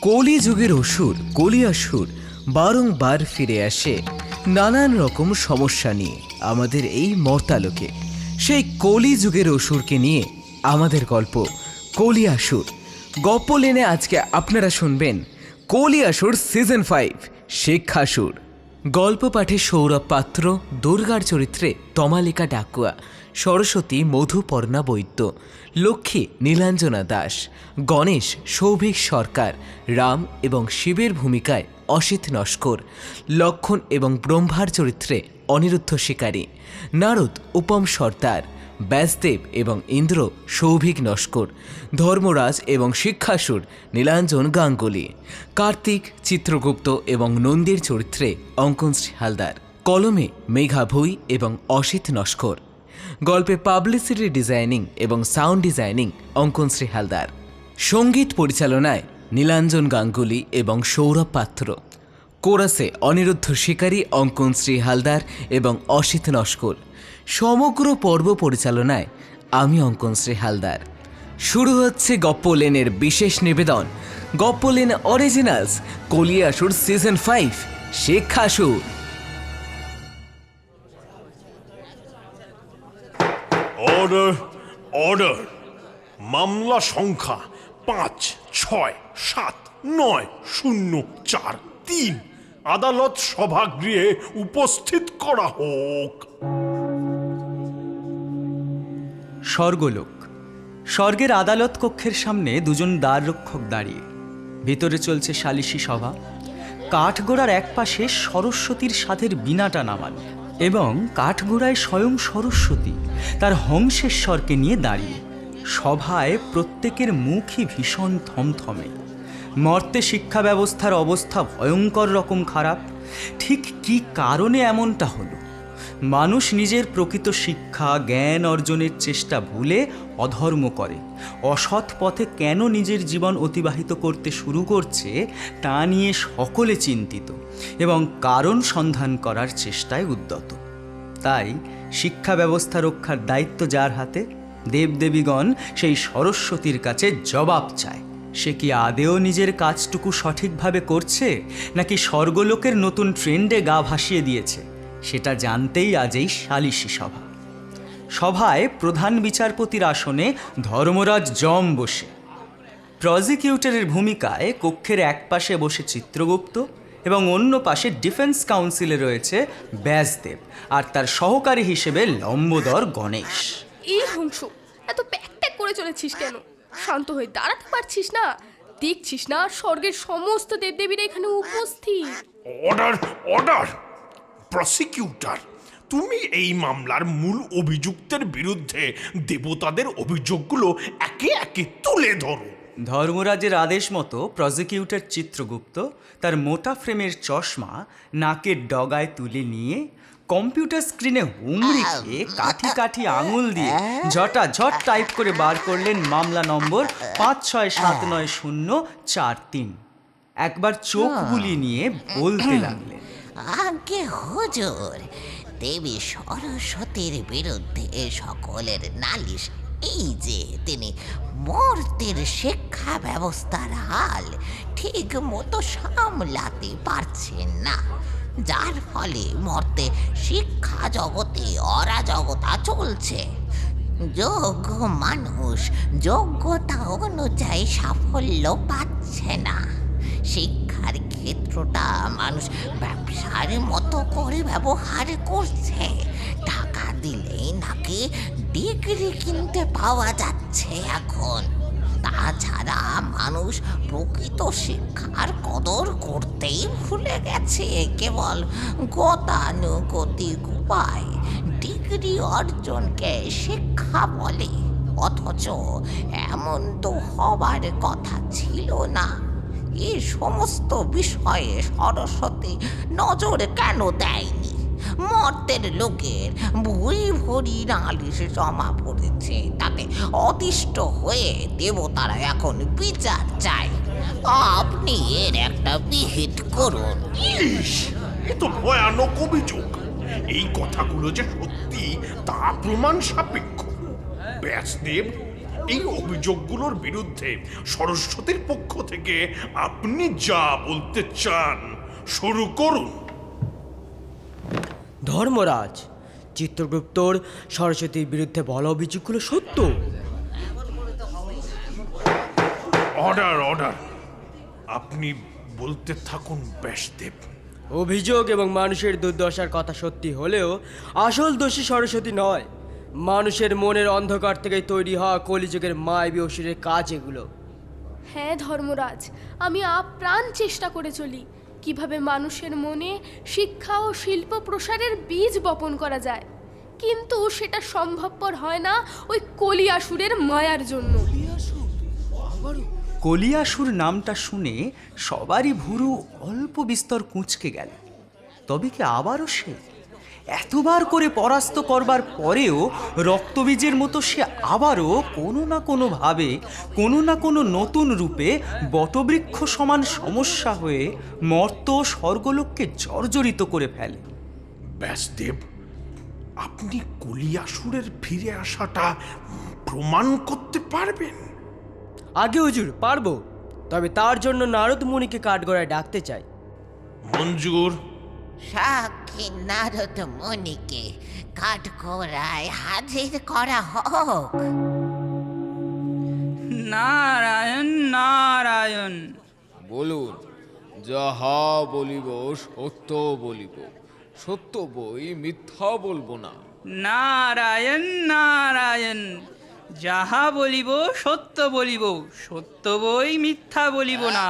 কলিযুগের অসুর কলিয়াসুর বারংবার ফিরে আসে নানান রকম সমস্যা নিয়ে আমাদের এই মর্তালোকে। সেই কলিযুগের অসুরকে নিয়ে আমাদের গল্প কলিয়াসুর। গপ্প লেনে আজকে আপনারা শুনবেন কলিয়াসুর সিজন 5 শিক্ষাসুর। গল্প পাঠে সৌরভ পাত্র, দুর্গার চরিত্রে তমালিকা ডাকুয়া, সরস্বতী মধুপর্ণা বৈদ্য, লক্ষ্মী নীলাঞ্জনা দাস, গণেশ সৌভিক সরকার, রাম এবং শিবের ভূমিকায় অসিত নস্কর, লক্ষণ এবং ব্রহ্মার চরিত্রে অনিরুদ্ধ শিকারী, নারদ উপম সর্দার, ব্যাসদেব এবং ইন্দ্র সৌভিক নস্কর, ধর্মরাজ এবং শিক্ষাসুর নীলাঞ্জন গাঙ্গুলি, কার্তিক চিত্রগুপ্ত এবং নন্দীর চরিত্রে অঙ্কনশ্রী হালদার, কলমে মেঘা ভুই এবং অসিত নস্কর, গল্পে পাবলিসিটি ডিজাইনিং এবং সাউন্ড ডিজাইনিং অঙ্কনশ্রী হালদার, সঙ্গীত পরিচালনায় নীলাঞ্জন গাঙ্গুলি এবং সৌরভ পাত্র, কোরাসে অনিরুদ্ধ শিকারী অঙ্কনশ্রী হালদার এবং অসিত নস্কর, সমগ্র পর্ব পরিচালনায় আমি অঙ্কনশ্রী হালদার। শুরু হচ্ছে গপ্প লেনের বিশেষ নিবেদন, গপ্প লেন অরিজিনালস কলিয়াসুর সিজন 5 শিক্ষাসুর। Order order. মামলা সংখ্যা 5679043 আদালত সভাগৃহে উপস্থিত করা হোক। স্বর্গলোক। স্বর্গের আদালত কক্ষের সামনে দুজন দ্বাররক্ষক দাঁড়িয়ে। ভিতরে চলছে সালিশি সভা। কাঠগোড়ার এক পাশে সরস্বতীর সাধের বীণাটা নামানো এবং কাঠগোড়ায় স্বয়ং সরস্বতী তার হংসেশ্বরকে নিয়ে দাঁড়িয়ে। সভায় প্রত্যেকের মুখই ভীষণ থমথমে। মর্তে শিক্ষা ব্যবস্থার অবস্থা ভয়ঙ্কর রকম খারাপ। ঠিক কী কারণে এমনটা হলো? মানুষ নিজের প্রকৃত শিক্ষা জ্ঞান অর্জনের চেষ্টা ভুলে অধর্ম করে। অসৎ পথে কেন নিজের জীবন অতিবাহিত করতে শুরু করছে তা নিয়ে সকলে চিন্তিত এবং কারণ সন্ধান করার চেষ্টায় উদ্যত। তাই শিক্ষা ব্যবস্থা রক্ষার দায়িত্ব যার হাতে, দেবদেবীগণ সেই সরস্বতীর কাছে জবাব চায়। সে কি আদেও নিজের কাজটুকু সঠিকভাবে করছে নাকি স্বর্গলোকের নতুন ট্রেন্ডে গা ভাসিয়ে দিয়েছে, সেটা জানতেই আজ এই সালিশি সভা। সভায় প্রধান বিচারপতির আসনে ধর্মরাজ যম বসে। প্রজিকিউটরের ভূমিকায় কক্ষের এক পাশে বসে চিত্রগুপ্ত এবং অন্য পাশে ডিফেন্স কাউন্সিলে রয়েছে ব্যাসদেব আর তার সহকারী হিসেবে লম্বোদর গণেশ। এই হংস, এত প্যাক করে চলেছিস কেন? শান্ত হয়ে দাঁড়াতে পারছিস না? দেখছিস না স্বর্গের সমস্ত দেবদেবীরা এখানে উপস্থিত। Order order. প্রসিকিউটর, তুমি এই মামলার মূল অভিযুক্তের বিরুদ্ধে দেবতাদের অভিযোগগুলো একে একে তুলে ধরো। ধর্মরাজের আদেশ মতো প্রসিকিউটর চিত্রগুপ্ত তার মোটা ফ্রেমের চশমা নাকের ডগায় তুলে নিয়ে কম্পিউটার স্ক্রিনে হুমড়ি খেয়ে কাঠি কাঠি আঙুল দিয়ে ঝটাঝট টাইপ করে বার করলেন মামলা নম্বর 5679043। একবার চোখ বুলিয়ে নিয়ে বলতে লাগলেন, আজ্ঞে হুজুর, দেবী সরস্বতীর বিরুদ্ধে সকলের নালিশ এই যে তিনি মর্তের শিক্ষা ব্যবস্থার হাল ঠিক মতো সামলাতে পারছেন না, যার ফলে মর্তে শিক্ষা জগতে অরাজকতা চলছে। যোগ্য মানুষ যোগ্যতা অনুযায়ী সাফল্য পাচ্ছে না। শিক্ষার ক্ষেত্রটা মানুষ ব্যবসার মতো করে ব্যবহার করছে। টাকা দিলেই নাকি ডিগ্রি কিনতে পাওয়া যাচ্ছে এখন। তাছাড়া মানুষ প্রকৃত শিক্ষার কদর করতেই ভুলে গেছে। কেবল গতানুগতিক উপায় ডিগ্রি অর্জনকে শিক্ষা বলে, অথচ এমন তো হবার কথা ছিল না। এই সমস্ত বিষয়ে সরস্বতী নজর কেন দেয়নি? মর্তের লোকের ভুরি ভুরি নালিশ জমা পড়েছে, তাতে অতিষ্ঠ হয়ে দেবতারা এখন বিচার চায়। আপনি এর একটা বিহিত করুন। ইস, এ তো ভয়ানক অভিযোগ। এই কথাগুলো যে সত্যি তা প্রমাণ সাপেক্ষ। ব্যাসদেব, এই অভিযোগগুলোর বিরুদ্ধে সরস্বতীর পক্ষ থেকে আপনি যা বলতে চান শুরু করুন। ধর্মরাজ, চিত্রগুপ্তর সরস্বতীর বিরুদ্ধে বলা অভিযোগগুলো সত্য। অর্ডার অর্ডার, আপনি বলতে থাকুন ব্যাসদেব। অভিযোগ এবং মানুষের দুর্দশার কথা সত্যি হলেও আসল দোষী সরস্বতী নয়, মানুষের মনের অন্ধকার থেকে তৈরি হওয়া কলিযুগের মায়াবী অসুরের কাজ এগুলো। হ্যাঁ ধর্মরাজ, আমি আপ্রাণ চেষ্টা করে চলি কিভাবে মানুষের মনে শিক্ষা ও শিল্প প্রসারের বীজ বপন করা যায়, কিন্তু সেটা সম্ভবপর হয় না ওই কলিয়াসুরের মায়ার জন্য। কলিয়াসুর নামটা শুনে সবারই ভুরু অল্প বিস্তর কুঁচকে গেল। তবে কি আবারও সে? এতবার করে পরাস্ত করবার পরেও রক্তবীজের মতো সে আবারও কোনো না কোনোভাবে, কোনো না কোনো নতুন রূপে বটবৃক্ষ সমান সমস্যা হয়ে মর্ত ও স্বর্গলোককে জর্জরিত করে ফেলে। ব্যাসদেব, আপনি কলিয়াসুরের ফিরে আসাটা প্রমাণ করতে পারবেন? আগে হুজুর পারবো, তবে তার জন্য নারদ মুনিকে কাঠগড়ায় ডাকতে চাই। মঞ্জুর। সাক্ষী নারদ মুনিকে কাঠগড়ায় হাজির করা হোক। নারায়ণ নারায়ণ। বলুন, যাহা বলিব সত্য বলিব, সত্য বই মিথ্যা বলবো না। নারায়ণ নারায়ণ। যাহা বলিব সত্য বলিব, সত্য বই মিথ্যা বলিব না।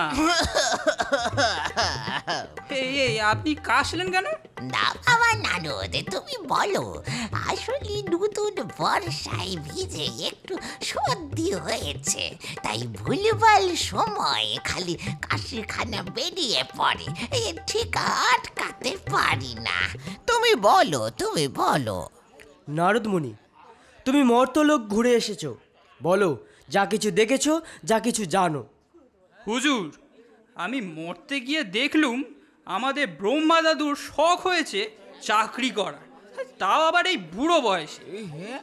এই আপনি কাশলেন কেন? না বাবা নারদ, তুমি বলো। আসলে নতুন বর্ষায় ভিজে একটু সর্দি হয়েছে, তাই ভুলভাল সময় খালি কাশিখানা বেরিয়ে পড়ে, ঠিক আটকাতে পারি না। তুমি বলো, তুমি বলো। নারদ মুনি, তুমি মর্তলোক ঘুরে এসেছো, বলো যা কিছু দেখেছো, যা কিছু জানো। হুজুর, আমি মরতে গিয়ে দেখলুম আমাদের ব্রহ্মা দাদুর শখ হয়েছে চাকরি করা, তাও আবার এই বুড়ো বয়সে। এই হ্যাঁ,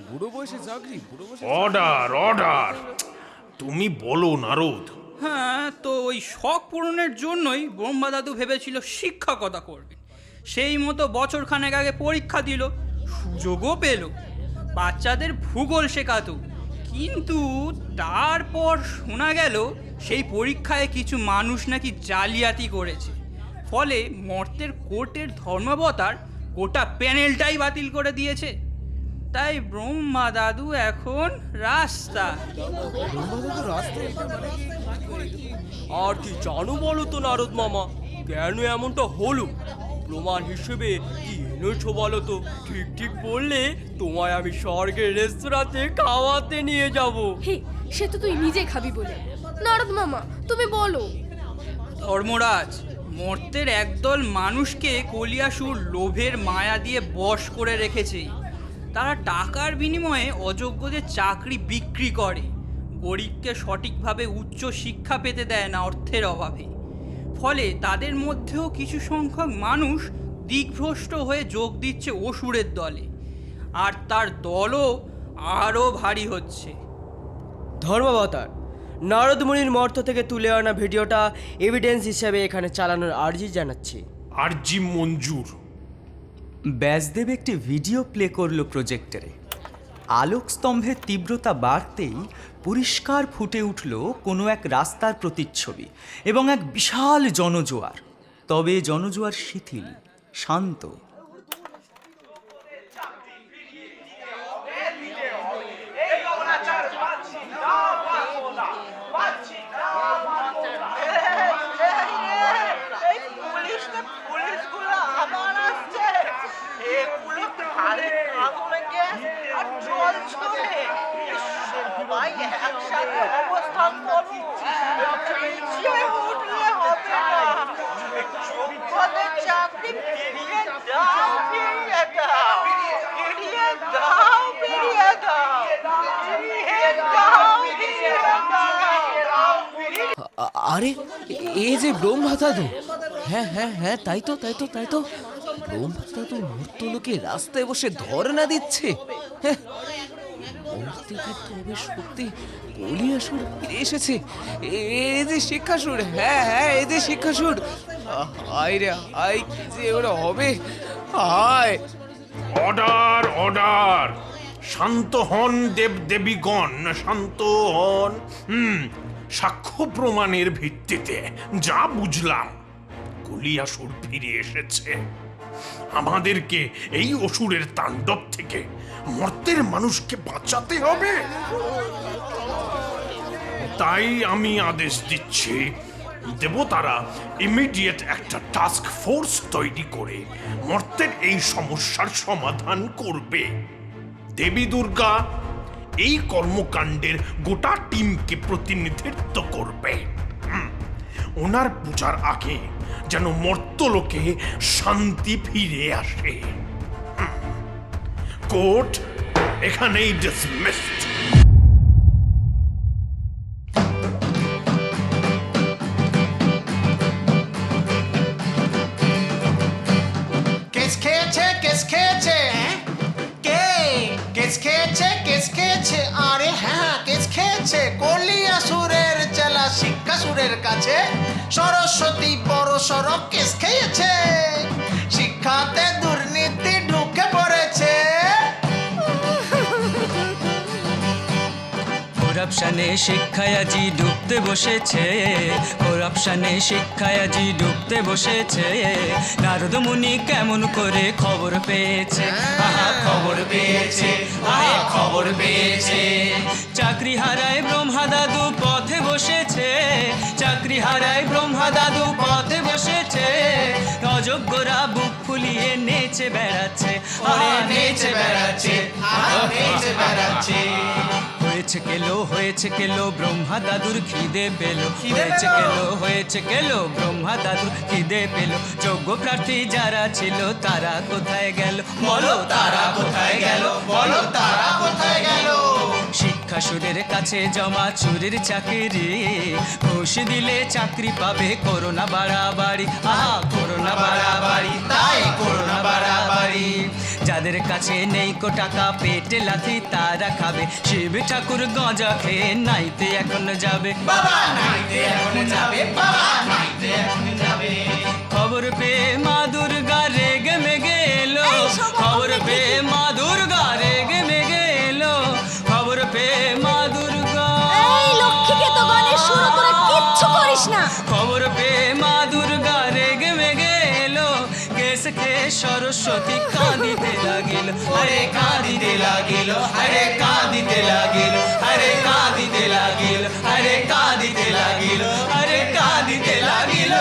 বুড়ো বয়সে চাকরি, বুড়ো বয়সে অর্ডার অর্ডার, তুমি বলো নারদ। হ্যাঁ, তো ওই শখ পূরণের জন্যই ব্রহ্মা দাদু ভেবেছিল শিক্ষকতা করবে। সেই মতো বছরখানেক আগে পরীক্ষা দিল, সুযোগও পেল, বাচ্চাদের ভূগোল শেখাতো। কিন্তু তারপর শোনা গেল সেই পরীক্ষায় কিছু মানুষ নাকি জালিয়াতি করেছে, ফলে মর্তের কোর্টের ধর্মাবতার গোটা প্যানেলটাই বাতিল করে দিয়েছে। তাই ব্রহ্মা দাদু এখন রাস্তা। আর কি জানো বলো তো নারদ মামা, কেন এমনটা হলো? প্রমাণ হিসেবে কি এনেছো বলো তো? ঠিক ঠিক বললে তোমায় আমি স্বর্গের রেস্তোরাঁতে খাওয়াতে নিয়ে যাব। হে, সে তো তুই নিজে খাবি বলে। নারদ মামা, তুমি বলো। ধর্মরাজ, মর্তের একদল মানুষকে কলিয়াসুর লোভের মায়া দিয়ে বশ করে রেখেছে। তারা টাকার বিনিময়ে অযোগ্যদের চাকরি বিক্রি করে, গরিবকে সঠিকভাবে উচ্চ শিক্ষা পেতে দেয় না অর্থের অভাবে। ফলে তাদের মধ্যেও কিছু সংখ্যক মানুষ দিকভ্রষ্ট হয়ে যোগ দিচ্ছে অসুরের দলে, আর তার দলও আরও ভারী হচ্ছে। ধর্মাবতার, নারদ মুনির মর্ত থেকে তুলে আনা ভিডিওটা এভিডেন্স হিসেবে এখানে চালানোর আর্জি জানাচ্ছি। আরজি মঞ্জুর। ব্যাসদেব একটি ভিডিও প্লে করলো প্রজেক্টরে। আলোকস্তম্ভের তীব্রতা বাড়তেই পরিষ্কার ফুটে উঠল কোনো এক রাস্তার প্রতিচ্ছবি এবং এক বিশাল জনজোয়ার। তবে জনজোয়ার শিথিল, শান্ত। আরে, এ যে ব্রহ্মা দাদু। হ্যাঁ হ্যাঁ হ্যাঁ, তাই তো তাই তো তাই তো। ব্রহ্মদাদু মর্তলোকে রাস্তায় বসে ধর্ণা দিচ্ছে। হ্যাঁ, মূর্তি ফিরতে হবে সত্যি, কলিয়াসুর ফিরে এসেছে। এই যে শিক্ষাসুর, হ্যাঁ হ্যাঁ, এই যে শিক্ষাসুর। হায় রে হায়, কি যে ওরা হবে, হায়। অর্ডার অর্ডার, শান্ত হন দেবদেবীগণ, শান্ত হন। সাক্ষ্য প্রমাণের ভিত্তিতে যা বুঝলাম, কলিয়াসুর ফিরে এসেছে। আমাদেরকে এই অসুরের তাণ্ডব থেকে মর্তের মানুষকে বাঁচাতে হবে। তাই আমি আদেশ দিচ্ছি, দেবতারা ইমিডিয়েট একটা টাস্ক ফোর্স তৈরি করে মর্তের এই সমস্যার সমাধান করবে। দেবী দুর্গা এই কর্মকাণ্ডের গোটা টিমকে প্রতিনিধিত্ব করবে। ওনার পূজার আগে যেন মর্তলোকে শান্তি ফিরে আসে। কোর্ট এখানেই ডিসমিসড। কেস খেয়েছে কেস খেয়েছে কে কেস খেয়েছে কেস খেয়েছে আরে হ্যাঁ কেস খেয়েছে কলিয়াসুরের চেলা শিক্ষাসুরের কাছে সরস্বতী বড় সড়ক কেস খেয়েছে। শিক্ষাতে দুর্নীতি ঢুকে পড়েছে। করাপশানে শিক্ষায় আজি ডুবতে বসেছে, করাপশানে শিক্ষায় আজি ডুবতে বসেছে। নারদ মুনি কেমন করে খবর পেয়েছে, আহা খবর পেয়েছে, আরে খবর পেয়েছে। চাকরি হারায় ব্রহ্মা দাদু পথে বসেছে, চাকরি হারায় ব্রহ্মা দাদু পথে বসেছে। অযোগ্যরা বুক ফুলিয়ে নেচে বেড়াচ্ছে, আরে নেচে বেড়াচ্ছে, নেচে বেড়াচ্ছে। হয়েছে কেলো ব্রহ্মা দাদুর খিদে পেলো, হয়েছে কেলো ব্রহ্মা দাদুর খিদে পেলো। যোগ্য প্রার্থী যারা ছিল তারা কোথায় গেল, বলো তারা কোথায় গেল, বলো তারা কোথায় গেল। শিক্ষাসুরের কাছে জমা চুরির চাকরি, ঘুষ দিলে চাকরি পাবে, করোনা বাড়াবাড়ি, আহা করোনা বাড়াবাড়ি, তাই করোনা বাড়াবাড়ি। যাদের কাছে নেই কো টাকা পেটে লাথি তারা খাবে, শিব ঠাকুর গাঁজা খেয়ে নাইতে এখন যাবে, বাবা নাইতে এখন যাবে, বাবা নাইতে এখন যাবে। খবর পেয়ে মা দুর্গা রেগে মেগে এলো, খবর পেয়ে মা দুর্গা রেগে মেগে এলো, খবর পেয়ে মা দুর্গা। এই লক্ষ্মীকে তো গানে শুরু করে কিচ্ছু করিস না। খবর পেয়ে মা দুর্গা রেগে মেগে এলো, কেস খেয়ে সরস্বতী কাঁদিতে লাগিল, আরে কাঁদিতে লাগিল, আরে কাঁদিতে লাগিল, আরে কাঁদিতে লাগিল, আরে কাঁদিতে লাগিল, আরে কাঁদিতে লাগিল।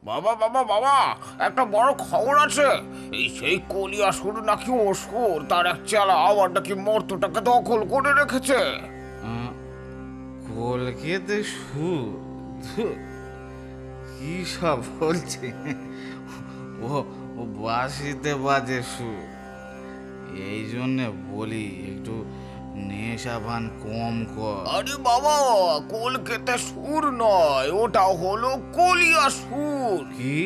বাবা বাবা বাবা, একটা বড় খবর আছে। এই সেই কলিয়াসুর নাকি অসুর, তার এক চেলা আবার নাকি মর্তটাকে দখল করে রেখেছে। কলকাতা সুর কি সব বলছে, ও ও বাসিতে বাজে সুর। এই জন্যে বলি একটু নেশাভান কম কর। আরে বাবা, কলকাতা সুর নয়, ওটা হলো কলিয়াসুর। কি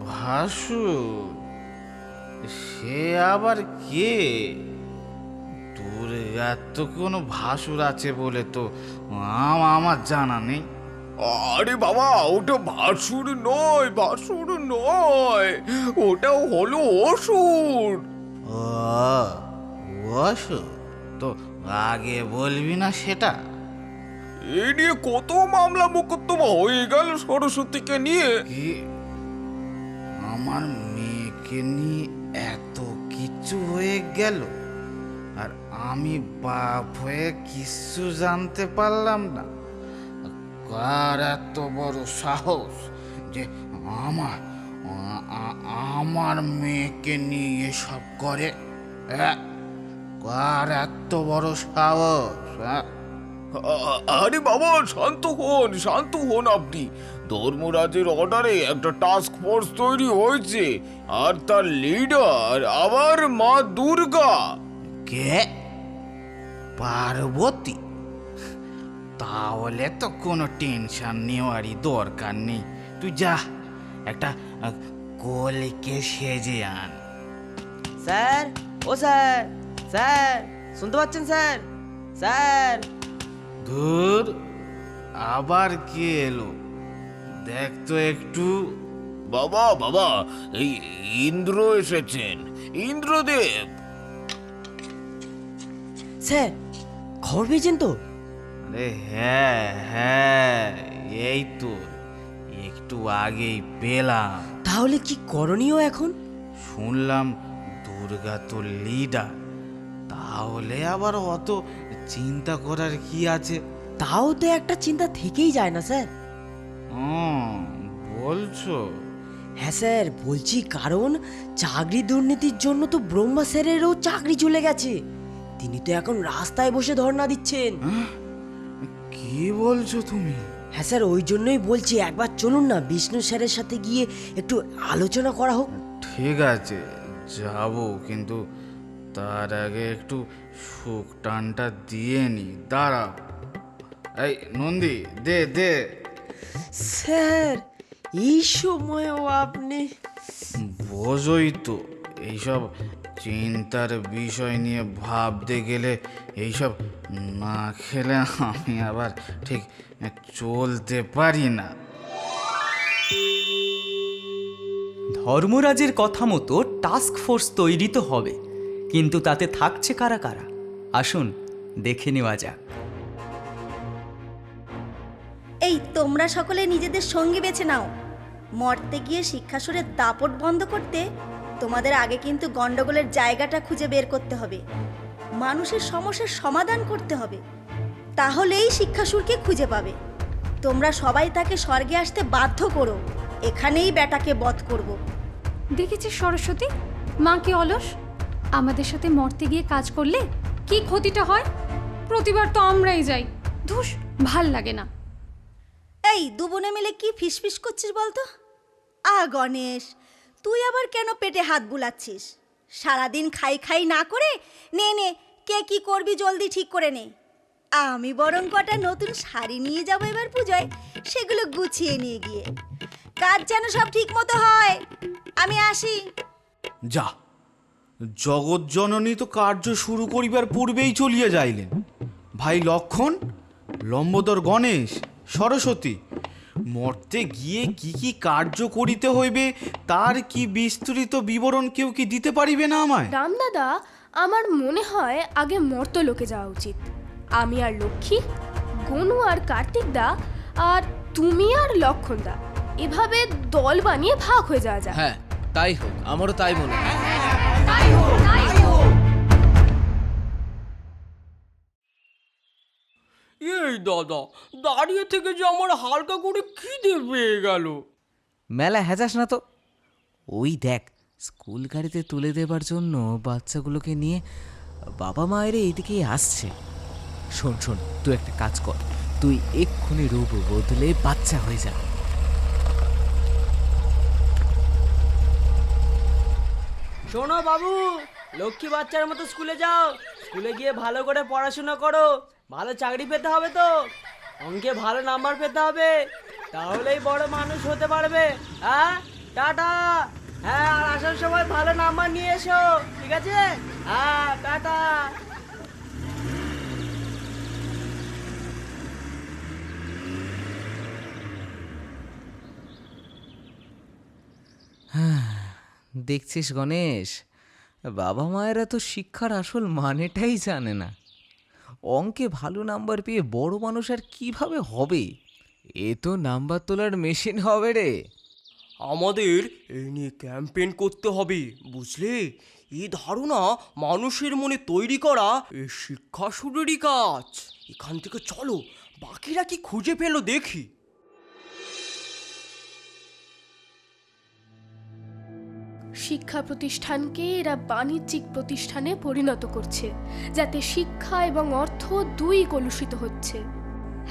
ভাসুর? সে আবার কে? দুর্গার তো কোনো ভাসুর আছে বলে তো আমার জানা নেই। আরে বাবা, ওটা ভাসুর নয়, ভাসুর নয়, ওটা হলো অসুর। ও অসুর? তো আগে বলবি না সেটা? এই নিয়ে কত মামলা মোকদ্দমা হয়ে গেল সরস্বতীকে নিয়ে। কি আমার মেয়েকে নিয়ে এত কিছু হয়ে গেল আর আমি বাপ হয়ে কিছু জানতে পারলাম না? কার এত বড় সাহস যে আমার মেয়েকে নিয়ে সব করে? কার এত বড় সাহস? আরে বাবা, শান্ত হন আপনি। ধর্মরাজের অর্ডারে একটা টাস্ক ফোর্স তৈরি হয়েছে, আর তার লিডার আবার মা দুর্গা। কে? পার্বতী? তাহলে তো কোনো টেনশন নেওয়ারই দরকার নেই। তুই যা একটা কলিকে সেজে আন। স্যার, ও স্যার, স্যার শুনতে পাচ্ছেন স্যার? স্যার, ধুর, আবার কে এলো দেখ তো একটু। বাবা বাবা, এই ইন্দ্র এসেছেন, ইন্দ্রদেব। স্যার খবর পেয়েছেন তো? আরে হ্যাঁ হ্যাঁ, এই তো একটু আগেই পেলাম। তাহলে কি করণীয় এখন? শুনলাম দুর্গা তো লিডার, তাহলে আবার অত চিন্তা করার কি আছে? তাও তো একটা চিন্তা থেকেই যায় না স্যার। বলছো? হ্যাঁ স্যার বলছি, কারণ চাকরি দুর্নীতির জন্য তো ব্রহ্মা স্যারেরও চাকরি চলে গেছে। তিনি তো এখন রাস্তায় বসে ধর্ণা দিচ্ছেন। কি বলছো তুমি? হ্যাঁ স্যার, ওই জন্যই বলছি একবার চলুন না বিষ্ণু স্যারের সাথে গিয়ে একটু আলোচনা করা হোক। ঠিক আছে যাব, কিন্তু তার আগে একটু সুখ টানটা দিয়ে নি। দাঁড়া, এই নন্দী দে দে। স্যার এই সময়ও আপনি? বোঝই তো, এইসব চিন্তার বিষয় নিয়ে ভাবতে গেলে এইসব না খেলে আমি আবার ঠিক চলতে পারি না। ধর্মরাজের কথা মতো টাস্ক ফোর্স তৈরি তো হবে, কিন্তু তাতে থাকছে কারা কারা? আসুন দেখে নেওয়া যাক। এই তোমরা সকলে নিজেদের সঙ্গী বেছে নাও। মরতে গিয়ে শিক্ষাসুরের দাপট বন্ধ করতে তোমাদের আগে কিন্তু গন্ডগোলের জায়গাটা খুঁজে বের করতে হবে, মানুষের সমস্যার সমাধান করতে হবে, তাহলেই শিক্ষাসুরকে খুঁজে পাবে। তোমরা সবাই তাকে স্বর্গে আসতে বাধ্য করো, এখানেই বেটাকে বধ করব। দেখেছিস সরস্বতী, মা কি অলস। আমাদের সাথে মরতে গিয়ে কাজ করলে কি ক্ষতিটা হয়? প্রতিবার তো আমরাই যাই, ধুস, ভাল লাগে না। এই দুবোনে মিলে কি ফিসফিস করছিস বলতো? গণেশ, তুই আবার কেন পেটে হাত বুলাচ্ছিস? সারাদিন খাই খাই না করে নে নে, কে কি করবি জলদি ঠিক করে নে। আমি বরং কটা নতুন শাড়ি নিয়ে যাবো এবার পুজোয়, সেগুলো গুছিয়ে নিয়ে গিয়ে। কাজ যেন সব ঠিক মতো হয়। আমি আসি। যা, জগৎজননী তো কার্য শুরু করিবার পূর্বেই চলিয়া যাইলেন। ভাই লক্ষণ, লম্বোদর গণেশ, সরস্বতী, মরতে গিয়ে কি কি কার্য করিতে হইবে তার কি বিস্তৃত বিবরণ কেউ কি দিতে পারিবে না আমায়? রামদাদা, আমার মনে হয় আগে মর্তলোকে যাওয়া উচিত। আমি আর লক্ষ্মী, গনু আর কার্তিক দা, আর তুমি আর লক্ষণ দা, এভাবে দল বানিয়ে ভাগ হয়ে যাওয়া যায়। হ্যাঁ তাই হোক, আমারও তাই মনে হয়। এই দাদা, দাঁড়িয়ে থেকে যে আমার হালকা করে খিদে পেয়ে গেল। মেলা হেজাস না তো। ওই দেখ, স্কুল গাড়িতে তুলে দেবার জন্য বাচ্চাগুলোকে নিয়ে বাবা মায়ের এইদিকেই আসছে। শোন শোন, তুই একটা কাজ কর, তুই এক্ষুনি রূপ বদলে বাচ্চা হয়ে যা। শোনো বাবু, লক্ষ্মী বাচ্চার মতো স্কুলে যাও। স্কুলে গিয়ে ভালো করে পড়াশোনা করো, ভালো চাকরি পেতে হবে তো, অঙ্কে ভালো নাম্বার পেতে হবে, তাহলেই বড় মানুষ হতে পারবে। হ্যাঁ, টাটা। হ্যাঁ, আর আসার সময় ভালো নাম্বার নিয়ে এসো, ঠিক আছে? হ্যাঁ, টাটা। দেখছিস গণেশ, বাবা মায়েরা তো শিক্ষার আসল মানেটাই জানে না। অঙ্কে ভালো নাম্বার পেয়ে বড় মানুষ আর কিভাবে হবে? এ তো নাম্বার তোলার মেশিন হবে রে। আমাদের এই নিয়ে ক্যাম্পেইন করতে হবে, বুঝলে? এই ধারণা মানুষের মনে তৈরি করা এই শিক্ষাসুরেরই কাজ। এখান থেকে চলো, বাকিরা কি খুঁজে পেলো দেখি। শিক্ষা প্রতিষ্ঠানকে এরা বাণিজ্যিক প্রতিষ্ঠানে পরিণত করছে, যাতে শিক্ষা এবং অর্থ দুই কলুষিত হচ্ছে।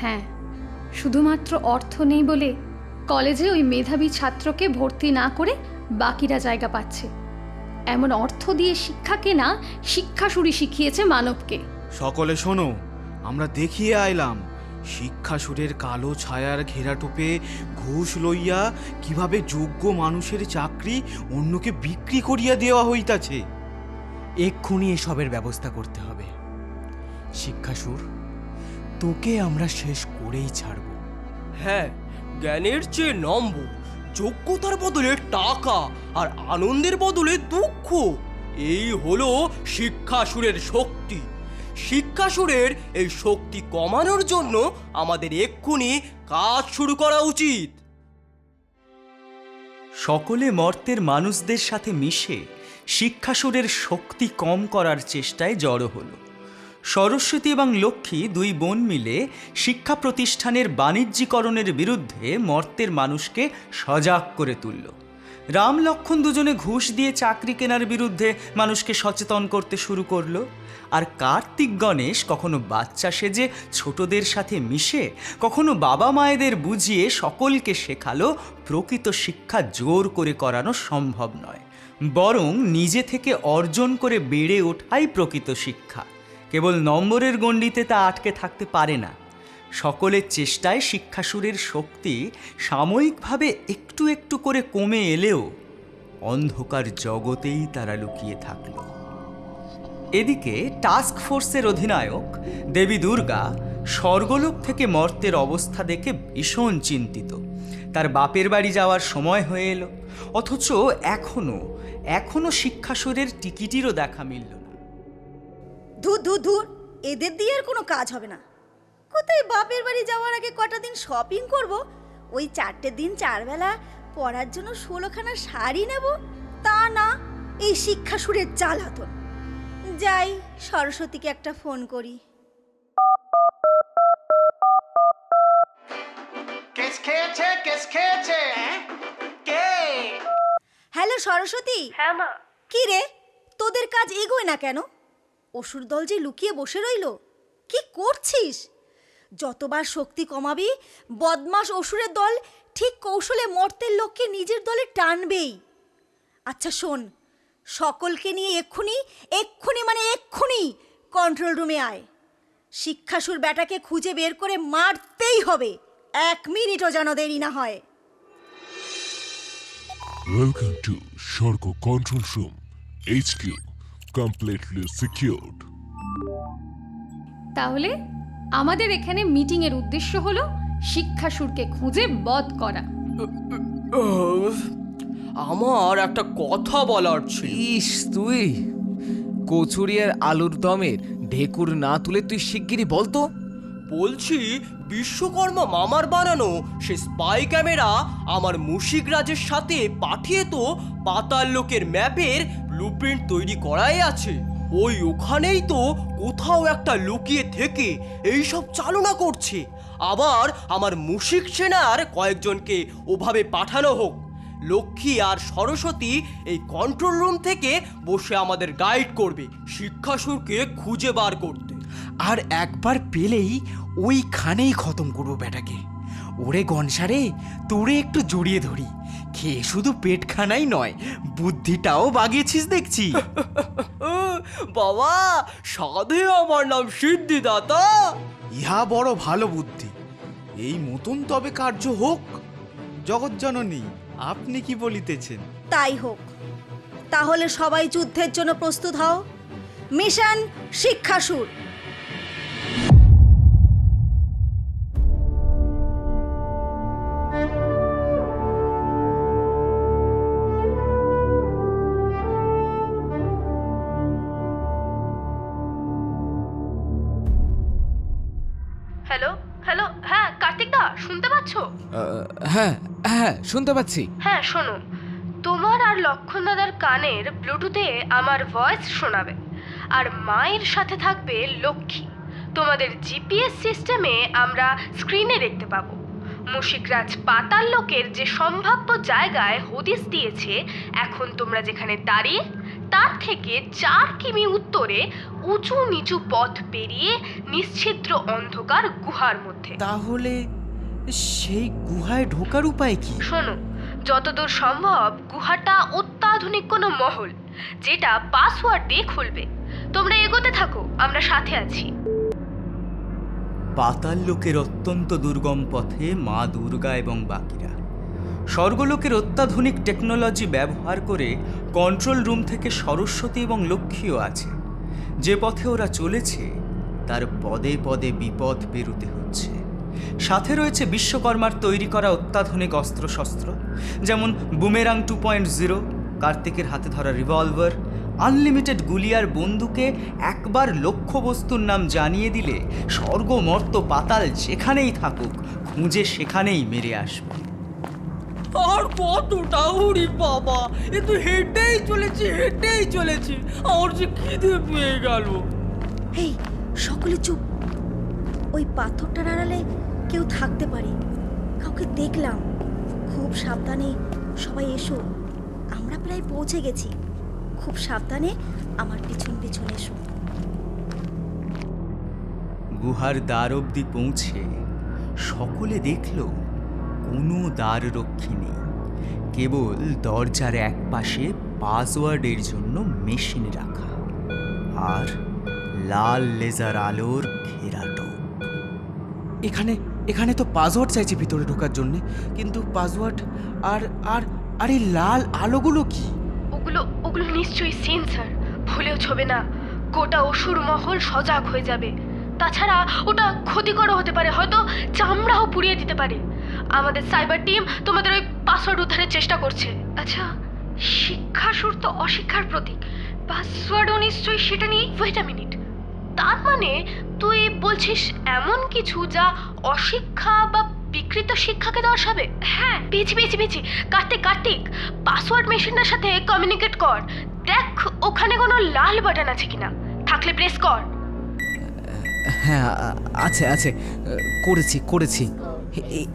হ্যাঁ, শুধুমাত্র অর্থ নেই বলে কলেজে ওই মেধাবী ছাত্রকে ভর্তি না করে বাকিরা জায়গা পাচ্ছে। এমন অর্থ দিয়ে শিক্ষা কেনা শিক্ষাসুরি শিখিয়েছে মানবকে। সকলে শোনো, আমরা দেখিয়ে আইলাম শিক্ষাসুরের কালো ছায়ার ঘেরাটোপে ঘুষ লইয়া কিভাবে যোগ্য মানুষের চাকরি অন্যকে বিক্রি করিয়া দেওয়া হইতাছে। এক্ষুনি এসবের ব্যবস্থা করতে হবে। শিক্ষাসুর, তোকে আমরা শেষ করেই ছাড়ব। হ্যাঁ, জ্ঞানের চেয়ে নম্বর, যোগ্যতার বদলে টাকা, আর আনন্দের বদলে দুঃখ, এই হলো শিক্ষাসুরের শক্তি। শিক্ষাসুরের এই শক্তি কমানোর জন্য আমাদের এক্ষুনি কাজ শুরু করা উচিত। সকলে মর্তের মানুষদের সাথে মিশে শিক্ষাসুরের শক্তি কম করার চেষ্টায় জড়ো হলো। সরস্বতী এবং লক্ষ্মী দুই বোন মিলে শিক্ষা প্রতিষ্ঠানের বাণিজ্যিকরণের বিরুদ্ধে মর্তের মানুষকে সজাগ করে তুলল। রাম লক্ষ্মণ দুজনে ঘুষ দিয়ে চাকরি কেনার বিরুদ্ধে মানুষকে সচেতন করতে শুরু করলো। আর কার্তিক গণেশ কখনো বাচ্চা সেজে ছোটদের সাথে মিশে, কখনো বাবা মায়েদের বুঝিয়ে সকলকে শেখালো প্রকৃত শিক্ষা জোর করে করানো সম্ভব নয়, বরং নিজে থেকে অর্জন করে বেড়ে ওঠাই প্রকৃত শিক্ষা। কেবল নম্বরের গণ্ডিতে তা আটকে থাকতে পারে না। সকলের চেষ্টায় শিক্ষাসুরের শক্তি সাময়িকভাবে একটু একটু করে কমে এলেও অন্ধকার জগতেই তারা লুকিয়ে থাকল। এদিকে টাস্ক ফোর্সের অধিনায়ক দেবী দুর্গা স্বর্গলোক থেকে মর্তের অবস্থা দেখে ভীষণ চিন্তিত। তার বাপের বাড়ি যাওয়ার সময় হয়ে এলো, অথচ এখনো শিক্ষাসুরের টিকিটিরও দেখা মিলল না। ধুর, এদের দিয়ে আর কোনো কাজ হবে না। কোথায় বাপের বাড়ি যাওয়ার আগে কটা দিন শপিং করব, ওই 4টে দিন 4 বেলা পরার জন্য 16খানা শাড়ি নেব, তা না এই শিক্ষাসুরের জ্বালাতন। যাই, সরস্বতীকে একটা ফোন করি। কেস খেয়েছে কে? হ্যালো সরস্বতী। হ্যাঁ মা। কি রে, তোদের কাজ এগোয় না কেন? অসুর দল যে লুকিয়ে বসে রইল, কি করছিস? যতবার শক্তি কমাবি, বদমাস অসুরের দল ঠিক কৌশলে মর্তের লোককে নিজের দলে টানবেই। আচ্ছা শোন, সকলকে নিয়ে এক্ষুনি কন্ট্রোল রুমে আয়। শিক্ষাসুর ব্যাটাকে খুঁজে বের করে মারতেই হবে, 1 মিনিটও যেন দেরি না হয়। Welcome to Sharko Control Room HQ, completely secured. তাহলে আমাদের এখানে মিটিংয়ের উদ্দেশ্য হলো শিক্ষাসুরকে খুঁজে বধ করা। আমার একটা কথা বলার ছিল। ইস, তুই কচুরি আর আলুর দমের ঢেকুর না তুলে তুই শিগগিরই বলতো। বলছি, বিশ্বকর্মা মামার বানানো সে স্পাই ক্যামেরা আমার মুশিকরাজের সাথে পাঠিয়ে তো পাতাল লোকের ম্যাপের ব্লুপ্রিন্ট তৈরি করাই আছে। ওখানেই তো কোথাও একটা লুকিয়ে থেকে এইসব চালনা করছে। আবার আমার মুশিক সেনার কয়েকজনকে ওভাবে পাঠানো হোক। লক্ষ্মী আর সরস্বতী এই কন্ট্রোল রুম থেকে বসে আমাদের গাইড করবে শিক্ষাসুরকে খুঁজে বার করতে। আর একবার পেলেই ওইখানেই খতম করবো ব্যাটাকে। ওরে গনসারে, তোরে একটু জড়িয়ে ধরি। খেয়ে শুধু পেটখানাই নয়, বুদ্ধিটাও বাগিয়েছিস দেখছি। বাবা, সাধে আমার নাম সিদ্ধিদাতা। ইহা বড় ভালো বুদ্ধি। এই মতন তবে কার্য হোক। জগৎজননী, আপনি কি বলিতেছেন? তাই হোক। তাহলে সবাই যুদ্ধের জন্য প্রস্তুত হও। মিশন শিক্ষাসুর। হ্যালো, হ্যাঁ কার্তিকদা, শুনতে পাচ্ছ? হ্যাঁ, শুনতে পাচ্ছি। হ্যাঁ শোনো, তোমার আর লক্ষণ দাদার কানের ব্লুটুথে আমার ভয়েস শোনাবে, আর মায়ের সাথে থাকবে লক্ষ্মী। তোমাদের জিপিএস সিস্টেমে আমরা স্ক্রিনে দেখতে পাবো মুশিকরাজ পাতাল লোকের যে সম্ভাব্য জায়গায় হদিস দিয়েছে। এখন তোমরা যেখানে দাঁড়িয়ে, তার থেকে 4 কিমি উত্তরে উঁচু নিচু পথ পেরিয়ে নিশ্ছিদ্র অন্ধকার গুহার মধ্যে। তাহলে সেই গুহায় ঢোকার উপায় কি? শোনো, যতদূর সম্ভব গুহাটা অত্যাধুনিক কোনো মহল, যেটা পাসওয়ার্ড দিয়ে খুলবে। তোমরা এগোতে থাকো, আমরা সাথে আছি। পাতাল লোকের অত্যন্ত দুর্গম পথে মা দুর্গা এবং বাকিরা স্বর্গলোকের অত্যাধুনিক টেকনোলজি ব্যবহার করে কন্ট্রোল রুম থেকে সরস্বতী এবং লক্ষ্মীও আছে। যে পথে ওরা চলেছে তার পদে পদে বিপদ পেরুতে হচ্ছে। সাথে রয়েছে বিশ্বকর্মার তৈরি করা অত্যাধুনিক অস্ত্রশস্ত্র, যেমন বুমেরাং 2.0, কার্তিকের হাতে ধরা রিভলভার, আনলিমিটেড গুলি আর বন্দুকে একবার লক্ষ্যবস্তুর নাম জানিয়ে দিলে স্বর্গ মর্ত পাতাল যেখানেই থাকুক খুঁজে সেখানেই মেরে আসবে। আর কতটা উড়ি বাবা, এ তো হেঁটেই চলেছি আমার যে খিদে পেয়ে গেল। এই সকলে চুপ। ওই পাথরটার আড়ালে কেউ থাকতে পারে, কাউকে দেখলাম। খুব সাবধানে সবাই এসো, আমরা প্রায় পৌঁছে গেছি। খুব সাবধানে আমার পিছন পিছন এসো। গুহার দ্বার অবধি পৌঁছে সকলে দেখল কোনো দ্বার রক্ষী নেই, কেবল দরজার এক পাশে পাসওয়ার্ডের জন্য মেশিন রাখা আর লাল লেজার আলোর ঘেরাটো। এখানে তো পাসওয়ার্ড চাইছে ভিতরে ঢোকার জন্য, কিন্তু পাসওয়ার্ড আর আর আর এই লাল আলোগুলো কি? ওগুলো নিশ্চয়ই সেন্সর, ভুলেও ছবে না। গোটা অসুর মহল সজাগ হয়ে যাবে। তাছাড়া ওটা ক্ষতিকরও হতে পারে, হয়তো চামড়াও পুড়িয়ে দিতে পারে। আমাদের সাইবার টিম তোমাদের ওই পাসওয়ার্ড উদ্ধারের চেষ্টা করছে। আচ্ছা, শিক্ষাসুর তো অশিক্ষার প্রতীক, পাসওয়ার্ডও নিশ্চয়ই সেটা নিয়ে। ওয়েট আ মিনিট, তার মানে তুই বলছিস এমন কিছু যা অশিক্ষা বা বিকৃত শিক্ষাকে দর্শাবে? হ্যাঁ, পেয়েছি। কার্তিক, পাসওয়ার্ড মেশিনটার সাথে কমিউনিকেট কর। দেখ ওখানে কোনো লাল বাটন আছে কিনা, থাকলে প্রেস কর। হ্যাঁ, আছে, করেছি।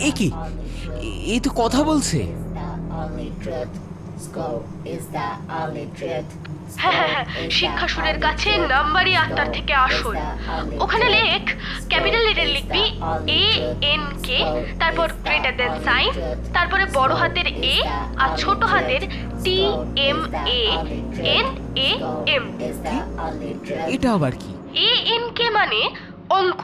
এ কি, এই তো কথা বলছে। হ্যাঁ, শিক্ষাসুরের কাছে নাম্বারই আত্মার থেকে আসল। ওখানে লেখ, ক্যাপিটাল লেটার লিখবি ANK, তারপর গ্রেটার দেন সাইন, তারপরে বড় হাতের A আর ছোট হাতের TMANAM। এটা আবার কি? ANK মানে অঙ্ক,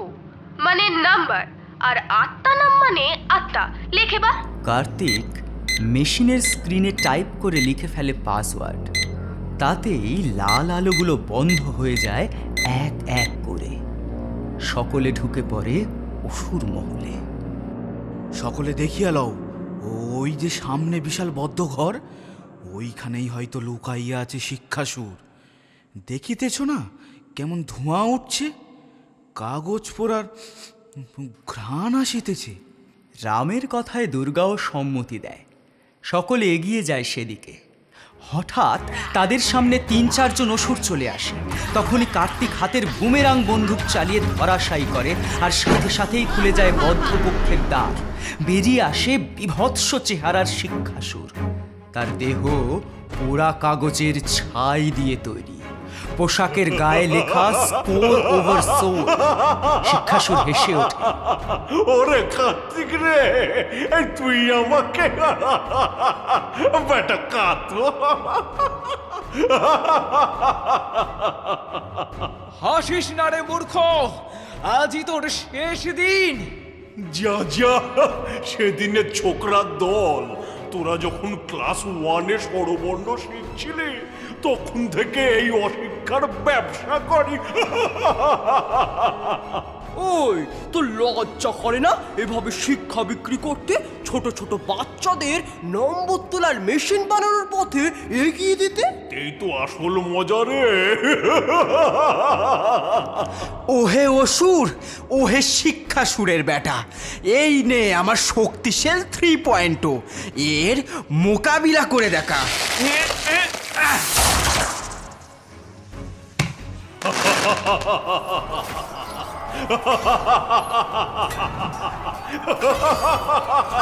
মানে নাম্বার, আর আত্মা নাম মানে আত্মা। লেখে বা। কার্তিক মেশিনের স্ক্রিনে টাইপ করে লিখে ফেলে পাসওয়ার্ড। তাতেই লাল আলোগুলো বন্ধ হয়ে যায় এক এক করে। সকলে ঢুকে পড়ে অসুর মহলে। সকলে দেখিয়া লও, ওই যে সামনে বিশাল বদ্ধ ঘর, ওইখানেই হয়তো লুকাইয়া আছে শিক্ষাসুর। দেখিতেছ না কেমন ধোঁয়া উঠছে, কাগজ পোড়ার ঘ্রাণ আসিতেছে। রামের কথায় দুর্গাও সম্মতি দেয়। সকলে এগিয়ে যায় সেদিকে। হঠাৎ তাদের সামনে 3-4 জন অসুর চলে আসে। তখনই কার্তিক হাতের বুমেরাং বন্দুক চালিয়ে ধরাশায়ী করে, আর সাথে সাথেই খুলে যায় বদ্ধপক্ষের দ্বার। বেরিয়ে আসে বিভৎস চেহারার শিক্ষাসুর। তার দেহ পোড়া কাগজের ছাই দিয়ে তৈরি, পোশাকের গায়ে লেখা স্কোর ওভার সোল। শিক্ষাসুর হেসে ওঠে। ওরে কার্তিক রে, এই তুই আমাকে বেটা কাতো। হাসিস না রে মূর্খ, আজই তোর শেষ দিন। যা সেদিনের ছোকরার দল, তোরা যখন ক্লাস 1-এ স্বরবর্ণ শিখছিলি তখন থেকে এই অশিক্ষার ব্যবসা করি। ওই তো লজ্জা করে না এভাবে শিক্ষা বিক্রি করতে? ছোট ছোট বাচ্চাদের নম্বর তোলার মেশিন বানানোর পথে এগিয়ে দিতে। এই তো আসল মজা রে। ওহে অসুর, ওহে শিক্ষাসুরের বেটা, এই নে আমার শক্তিশাল 3.0, এর মোকাবিলা করে দেখা।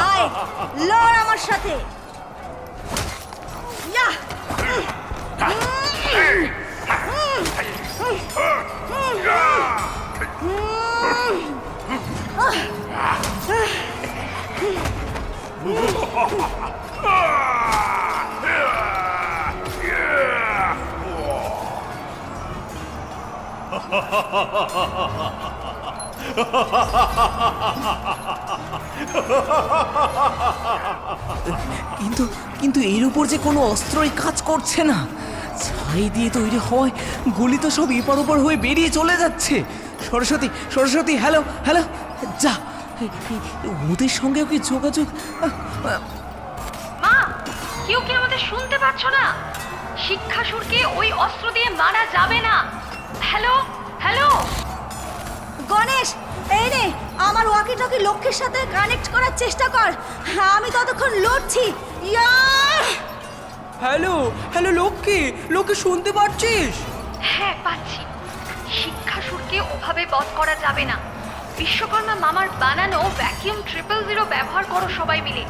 আয় লড় আমার সাথে। ইয়াহ! কিন্তু কিন্তু এর উপর যে কোনো অস্ত্রই কাজ করছে না। ছাই দিয়ে তৈরি হওয়ায় গুলি তো সব এপার ওপার হয়ে বেরিয়ে চলে যাচ্ছে। সরস্বতী, সরস্বতী, হ্যালো হ্যালো, যা ওদের সঙ্গেও কি যোগাযোগ? মা, কেউ কি আমাদের শুনতে পাচ্ছ না? শিক্ষাসুরকে ওই অস্ত্র দিয়ে মারা যাবে না। হ্যালো হ্যালো গণেশ, এই নে আমার ওয়াকি টকি লক্ষ্যের সাথে কানেক্ট করার চেষ্টা কর। আমি ততক্ষণ লড়ছি। হ্যালো হ্যালো লক্ষ্মী, লক্ষ্মী শুনতে পাচ্ছিস? হ্যাঁ, পাচ্ছি। শিক্ষাসুরকে ওভাবে বধ করা যাবে না। বিশ্বকর্মা মামার বানানো ভ্যাকিউম 000 ব্যবহার করো সবাই মিলে।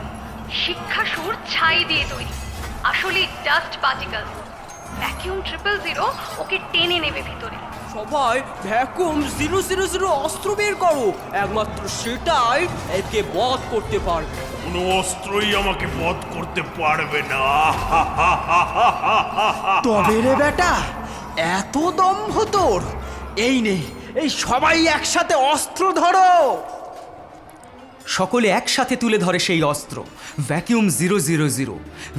শিক্ষাসুর ছাই দিয়ে তৈরি, আসলে ডাস্ট পার্টিকেল। ভ্যাকিউম 000 ওকে টেনে নেবে ভিতরে। সবাই ভ্যাকুয়াম 000 অস্ত্র বের করো, একমাত্র সেটাই একে বধ করতে পারবে। কোনো অস্ত্রই আমাকে বধ করতে পারবে না। তবে রে বেটা, এত দম্ভ তোর! এই নে, এই সবাই একসাথে অস্ত্র ধরো। সকলে একসাথে তুলে ধরে সেই অস্ত্র, ভ্যাকিউম 000।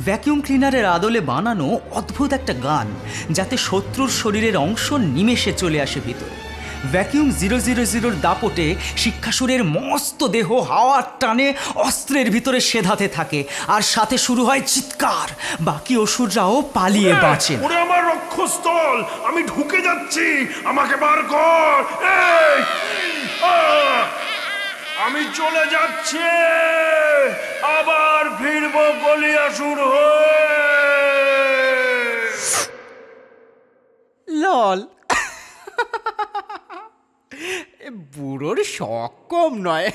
ভ্যাকিউম ক্লিনারের আদলে বানানো অদ্ভুত একটা গান, যাতে শত্রুর শরীরের অংশ নিমেষে চলে আসে ভিতরে। ভ্যাকিউম 000 দাপটে শিক্ষাসুরের মস্ত দেহ হাওয়ার টানে অস্ত্রের ভিতরে সেধাতে থাকে, আর সাথে শুরু হয় চিৎকার। বাকি অসুররাও পালিয়ে বাঁচেন। ওরে আমার রক্ষস্থল, আমি ঢুকে যাচ্ছি, আমাকে বার কর। এই! আমি চলে যাচ্ছি, আবার ফিরবো গলিয়াসুর হয়ে। লল, বুড়োর শখ কম নয়।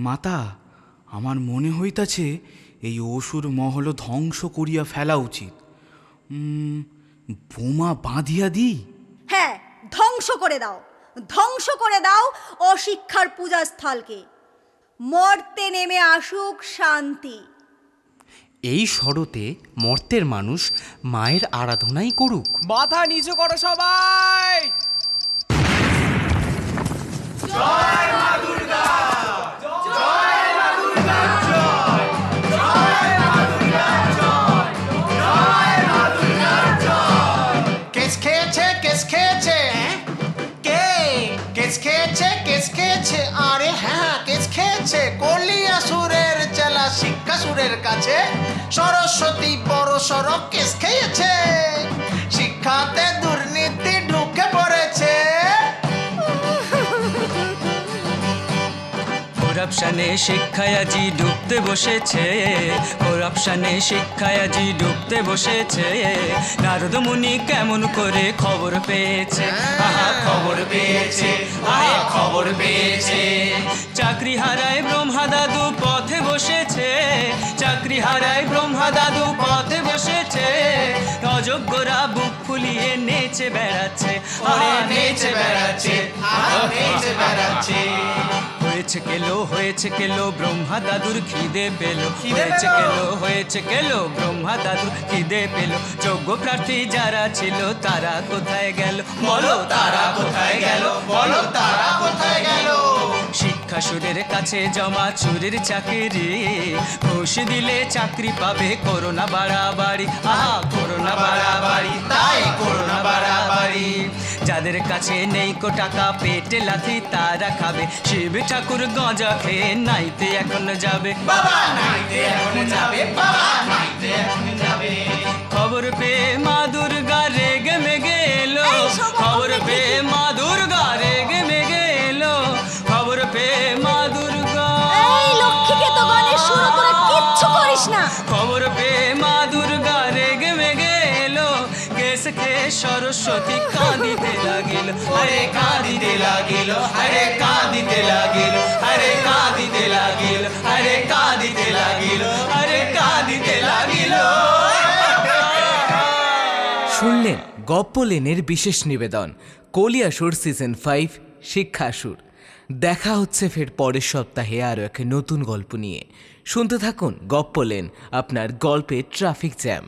মাতা, আমার মনে হইতাছে এই অসুর মহল ধ্বংস করিয়া ফেলা উচিত। বোমা বাঁধিয়া দিই। হ্যাঁ, ধ্বংস করে দাও, ধ্বংস করে দাও অশিক্ষার পূজাস্থলকে। মর্তে নেমে আসুক শান্তি। এই শরতে মর্তের মানুষ মায়ের আরাধনাই করুক। মাথা নিচু করো সবাই। জয় মা দুর্গা, জয় মা দুর্গা, জয় জয় মা দুর্গা, জয় জয় মা দুর্গা, জয়। কেস খেয়েছে, কেস খেয়েছে। কে কেস খেয়েছে, কেস খেয়েছে? আরে হ্যাঁ, কেস খেয়েছে। কলিয়াসুরের চেলা শিক্ষাসুরের কাছে সরস্বতী বড় সড় কেস খেয়েছে। শিক্ষাতে দুর্নীতি ঢুকে পড়েছে। করাপশনে শিক্ষায় আজি ডুবতে বসেছে, করাপশনে শিক্ষায় আজি ডুবতে বসেছে। নারদ মুনি কেমন করে খবর পেয়েছে, আহা খবর পেয়েছে, আহা খবর পেয়েছে। চাকরি হারায় ব্রহ্মা দাদু পথে বসেছে, চাকরি হারায় ব্রহ্মা দাদু পথে বসেছে। অযোগ্যরা বুক ফুলিয়ে নেচে বেড়াচ্ছে, আরে নেচে বেড়াচ্ছে, আহা নেচে বেড়াচ্ছে। হয়েছে কেলো, হয়েছে কেলো, ব্রহ্মা দাদুর খিদে পেল, হয়েছে কেলো, হয়েছে কেলো, ব্রহ্মা দাদুর খিদে পেল। যোগ্য প্রার্থী যারা ছিল তারা কোথায় গেল, বলো তারা কোথায় গেল, বলো তারা কোথায় গেল। শিক্ষাসুরের কাছে জমা চুরির চাকরি, ঘুষ দিলে চাকরি পাবে, করোনা বাড়াবাড়ি, আহা করোনা বাড়াবাড়ি, তাই করোনা বাড়াবাড়ি। যাদের কাছে নেই কো টাকা পেটে লাথি তারা খাবে, শিব ঠাকুর গজা খেয়ে নাইতে এখন যাবে, বাবা নাইতে এখন যাবে, বাবা নাইতে এখন যাবে। খবর পেয়ে মা দুর্গা রেগে মেগে এলো, খবর পেয়ে মা দুর্গা রেগে মেগে এলো, খবর পেয়ে মা দুর্গা। এই লক্ষ্মীকে তো গণেশ শুরু করে কিচ্ছু করিস না। খবর পেয়ে মা দুর্গা রেগে মেগে এলো, কেস খেয়ে সরস্বতী কাঁদিতে লাগিল, আরে কাঁদিতে লাগিল, আরে কাঁদিতে লাগিল, আরে কাঁদিতে লাগিল, আরে কাঁদিতে লাগিল, আরে কাঁদিতে লাগিল। শুনলেন গপ্পলেনের বিশেষ নিবেদন কলিয়াসুর সিজন 5 শিক্ষাসুর। দেখা হচ্ছে ফের পরের সপ্তাহে আরও এক নতুন গল্প নিয়ে। শুনতে থাকুন গপ্পলেন, আপনার গল্পের ট্রাফিক জ্যাম।